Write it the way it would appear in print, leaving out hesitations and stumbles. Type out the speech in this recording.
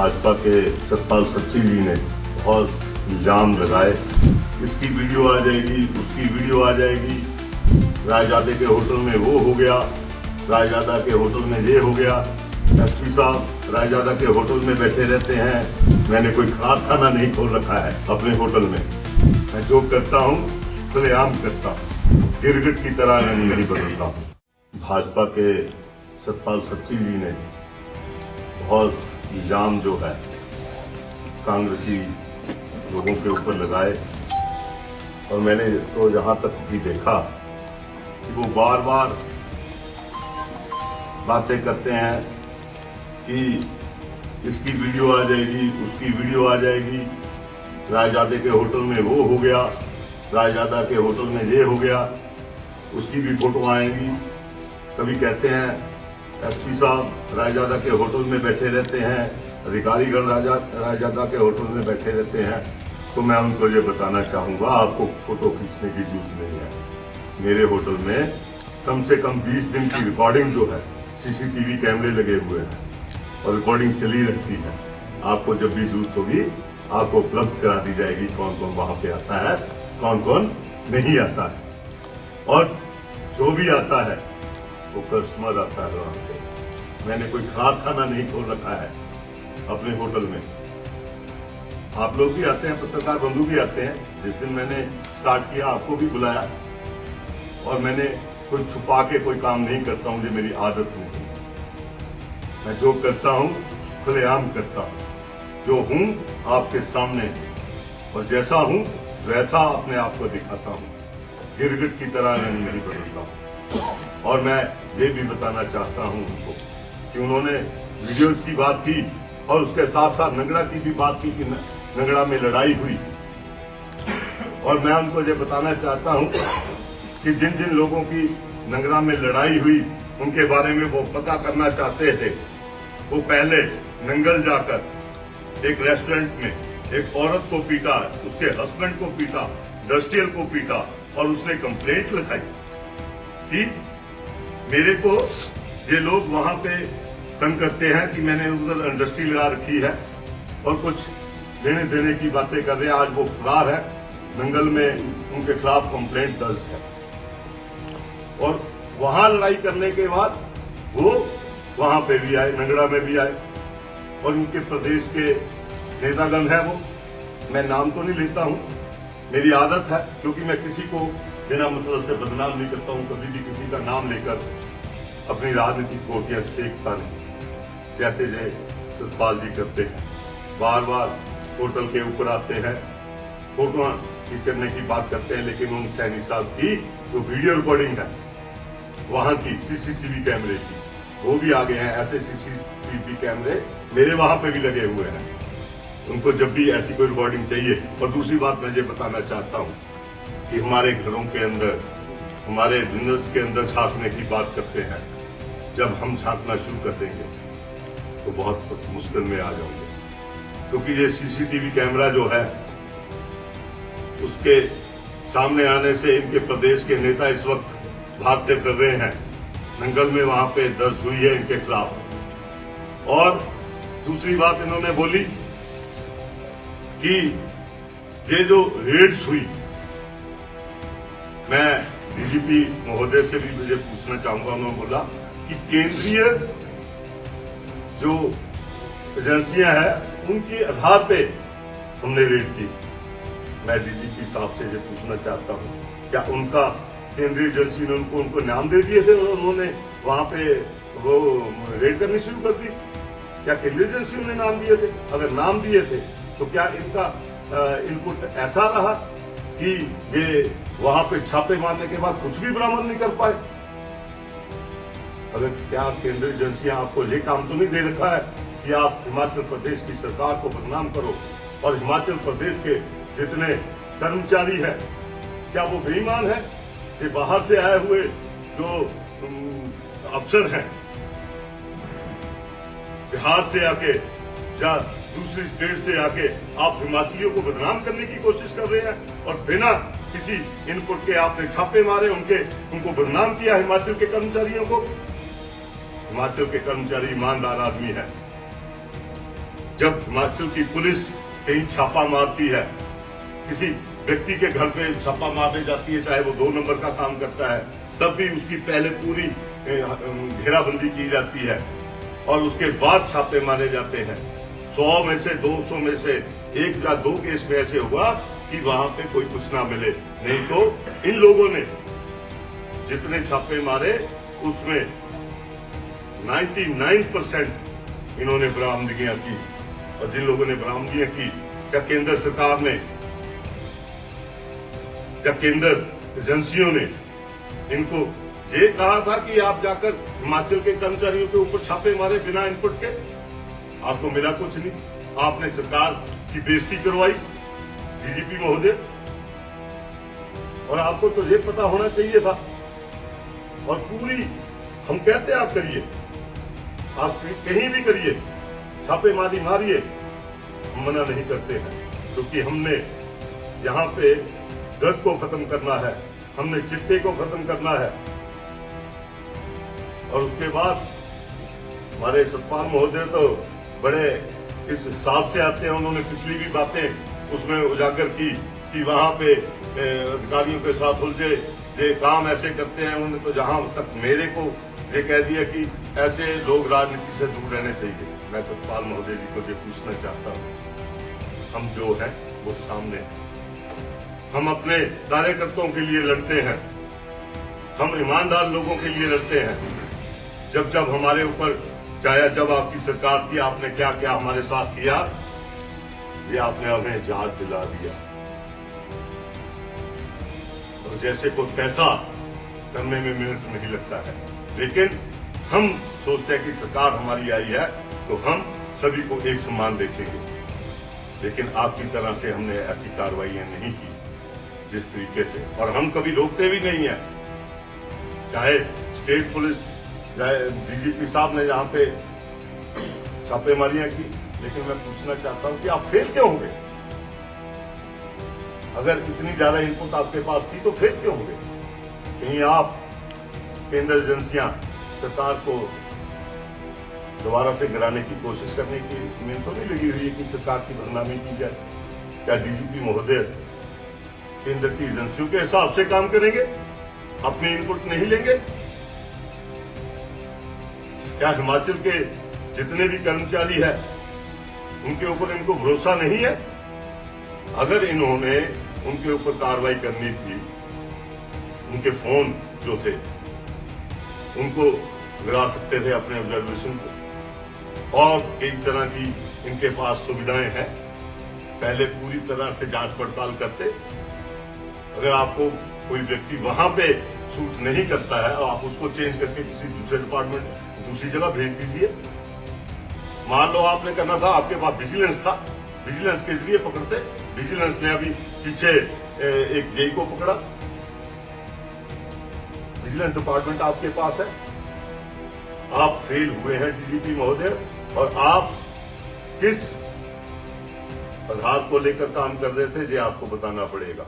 भाजपा के सतपाल सत्ती जी ने बहुत इल्जाम लगाए। इसकी वीडियो आ जाएगी, उसकी वीडियो आ जाएगी, रायजादे के होटल में वो हो गया, रायजादा के होटल में ये हो गया। एसपी साहब रायजादा के होटल में बैठे रहते हैं। मैंने कोई खराब खाना नहीं खोल रखा है अपने होटल में। मैं जो करता हूँ खुलेआम करता हूँ, गिरगिट की तरह नहीं बदलता हूँ। भाजपा के सतपाल सत्ती जी ने बहुत इल्जाम जो है कांग्रेसी लोगों के ऊपर लगाए, और मैंने तो जहां तक भी देखा कि वो बार बार बातें करते हैं कि इसकी वीडियो आ जाएगी, उसकी वीडियो आ जाएगी, रायजादे के होटल में वो हो गया, रायजादा के होटल में ये हो गया, उसकी भी फोटो आएंगी। कभी कहते हैं एसपी साहब रायजादा के होटल में बैठे रहते हैं, अधिकारीगण रायजादा के होटल में बैठे रहते हैं। तो मैं उनको ये बताना चाहूंगा, आपको फोटो खींचने की जरूरत नहीं है। मेरे होटल में कम से कम 20 दिन की रिकॉर्डिंग जो है, सीसीटीवी कैमरे लगे हुए हैं और रिकॉर्डिंग चली रहती है। आपको जब भी जरूरत होगी आपको उपलब्ध करा दी जाएगी कौन कौन वहां पे आता है, कौन कौन नहीं आता है, और जो भी आता है वो कस्टमर आता है वहां पे। मैंने कोई खराब खाना नहीं खोल रखा है अपने होटल में। आप लोग भी आते हैं, पत्रकार बंधु भी आते हैं। जिस दिन मैंने स्टार्ट किया आपको भी बुलाया, और मैंने कोई छुपा के कोई काम नहीं करता हूं, ये मेरी आदत नहीं। मैं जो करता हूं खुलेआम करता हूं, जो हूं आपके सामने, और जैसा हूं वैसा अपने आप को दिखाता हूं, गिरगिट की तरह नहीं बदलता हूं। और मैं ये भी बताना चाहता हूं उनको कि उन्होंने वीडियोज की बात की और उसके साथ साथ नंगड़ा की भी बात की कि नंगड़ा में लड़ाई हुई। और मैं उनको ये बताना चाहता हूं कि जिन जिन लोगों की नंगड़ा में लड़ाई हुई उनके बारे में वो पता करना चाहते थे, वो पहले नंगल जाकर एक रेस्टोरेंट में एक औरत को पीटा, उसके हस्बैंड को पीटा, इंडस्ट्रियल को पीटा, और उसने कंप्लेंट लिखाई कि मेरे को ये लोग वहां पे तंग करते हैं कि मैंने उधर इंडस्ट्री लगा रखी है, और कुछ लेने देने की बातें कर रहे हैं। आज वो फरार है, नंगल में उनके खिलाफ कंप्लेंट दर्ज है। और वहां लड़ाई करने के बाद वो वहां पे भी आए, नंगड़ा में भी आए, और उनके प्रदेश के नेतागण है वो। मैं नाम तो नहीं लेता हूं, मेरी आदत है, क्योंकि मैं किसी को बिना मतलब से बदनाम नहीं करता हूं। कभी भी किसी का नाम लेकर अपनी राजनीतिक कोटियां सेकता नहीं, जैसे जय सतपाल जी करते हैं। बार बार होटल के ऊपर आते हैं, फोटो करने की बात करते हैं, लेकिन उन सैनी साहब की जो वीडियो रिकॉर्डिंग है वहां की सीसीटीवी कैमरे की, वो भी आ गए हैं। ऐसे सीसीटीवी कैमरे मेरे वहां पे भी लगे हुए हैं। उनको जब भी ऐसी कोई रिकॉर्डिंग चाहिए। और दूसरी बात मैं ये बताना चाहता हूँ कि हमारे घरों के अंदर, हमारे डिनर्स के अंदर झांकने की बात करते हैं। जब हम झांकना शुरू कर देंगे तो बहुत मुश्किल में आ जाओगे, क्योंकि ये सीसीटीवी कैमरा जो है उसके सामने आने से इनके प्रदेश के नेता इस वक्त भागते फिर रहे हैं। नंगल में वहां पे दर्ज हुई है इनके खिलाफ। और दूसरी बात इन्होंने बोली कि ये जो रेड्स हुई, मैं डीजीपी महोदय से भी मुझे पूछना चाहूंगा। उन्होंने बोला कि केंद्रीय जो एजेंसियां हैं उनके आधार पे हमने रेड की। मैं डीजीपी साहब से ये पूछना चाहता हूं, क्या उनका केंद्रीय एजेंसी ने उनको नाम दे दिए थे और उन्होंने वहां पे वो रेड करनी शुरू कर दी? क्या केंद्रीय एजेंसी ने नाम दिए थे? अगर नाम दिए थे तो क्या इनका इनपुट ऐसा रहा कि ये वहां पे छापे मारने के बाद कुछ भी बरामद नहीं कर पाए? अगर क्या केंद्रीय एजेंसियां आपको ये काम तो नहीं दे रखा है कि आप हिमाचल प्रदेश की सरकार को बदनाम करो, और हिमाचल प्रदेश के जितने कर्मचारी हैं क्या वो बेईमान है? ये बाहर से आए हुए जो अफसर हैं, बिहार से आके या दूसरी स्टेट से आके आप हिमाचलियों को बदनाम करने की कोशिश कर रहे हैं, और बिना किसी इनपुट के आपने छापे मारे, उनको बदनाम किया हिमाचल के कर्मचारियों को। हिमाचल के कर्मचारी ईमानदार आदमी है, जब हिमाचल की पुलिस कहीं छापा मारती है, किसी व्यक्ति के घर पे छापा मारने जाती है, चाहे वो 2 नंबर का काम करता है, तब भी उसकी पहले पूरी घेराबंदी की जाती है और उसके बाद छापे मारे जाते हैं। 100 में से 200 में से 1 या 2 केस में ऐसे हुआ कि वहां पे कोई कुछ ना मिले। नहीं तो इन लोगों ने जितने छापे मारे उसमें 99% इन्होंने बरामदगियां की। और जिन लोगों ने बरामदगियां की, क्या केंद्र सरकार ने, क्या केंद्र एजेंसियों ने इनको ये कहा था कि आप जाकर हिमाचल के कर्मचारियों के ऊपर छापे मारे बिना इनपुट के? आपको मिला कुछ नहीं। आपने सरकार की बेइज्जती करवाई, डीजीपी महोदय, और आपको तो ये पता होना चाहिए था। और पूरी, हम कहते हैं आप करिए, आप कहीं भी करिए, छापेमारी मारिए, हम मना नहीं करते हैं, क्योंकि हमने यहाँ पे ड्रग को खत्म करना है, हमने चिट्टे को खत्म करना है। और उसके बाद हमारे सतपाल महोदय तो बड़े इस हिसाब से आते हैं, उन्होंने पिछली भी बातें उसमें उजागर की कि वहां पे अधिकारियों के साथ उलझे, ये काम ऐसे करते हैं। उन्होंने तो जहां तक मेरे को ये कह दिया कि ऐसे लोग राजनीति से दूर रहने चाहिए। मैं सतपाल महोदय जी को ये पूछना चाहता हूँ, हम जो है वो सामने है, हम अपने कार्यकर्ताओं के लिए लड़ते हैं, हम ईमानदार लोगों के लिए लड़ते हैं। जब जब हमारे ऊपर, चाहे जब आपकी सरकार थी, आपने क्या क्या हमारे साथ किया, ये आपने हमें याद दिला दिया। और जैसे को तैसा करने में मिनट नहीं लगता है, लेकिन हम सोचते हैं कि सरकार हमारी आई है तो हम सभी को एक समान देखेंगे। लेकिन आपकी तरह से हमने ऐसी कार्रवाइयां नहीं की जिस तरीके से, और हम कभी रोकते भी नहीं है। चाहे स्टेट पुलिस, चाहे डीजीपी साहब ने यहाँ पे छापेमारियां की, लेकिन मैं पूछना चाहता हूं कि आप फेल क्यों हो गए? अगर इतनी ज्यादा इनपुट आपके पास थी तो फेल क्यों हो गए? कहीं आप केंद्र एजेंसियां सरकार को दोबारा से गिराने की कोशिश करने की में तो नहीं लगी हुई है कि सरकार की बदनामी की जाए? क्या डीजीपी महोदय केंद्र की एजेंसियों के हिसाब से काम करेंगे, अपनी इनपुट नहीं लेंगे? क्या हिमाचल के जितने भी कर्मचारी है उनके ऊपर इनको भरोसा नहीं है? अगर इन्होंने उनके ऊपर कार्रवाई करनी थी, उनके फोन जो थे उनको लगा सकते थे अपने ऑब्जर्वेशन को, और कई तरह की इनके पास सुविधाएं हैं, पहले पूरी तरह से जांच पड़ताल करते। अगर आपको कोई व्यक्ति वहां पे सूट नहीं करता है और आप उसको चेंज करके किसी दूसरे डिपार्टमेंट, दूसरी जगह भेज दीजिए। मान लो आपने करना था, आपके पास विजिलेंस था, विजिलेंस के जरिए पकड़ते। विजिलेंस ने अभी पीछे एक जेई को पकड़ा, विजिलेंस डिपार्टमेंट आपके पास है। आप फेल हुए हैं डीजीपी महोदय, और आप किस आधार को लेकर काम कर रहे थे ये आपको बताना पड़ेगा।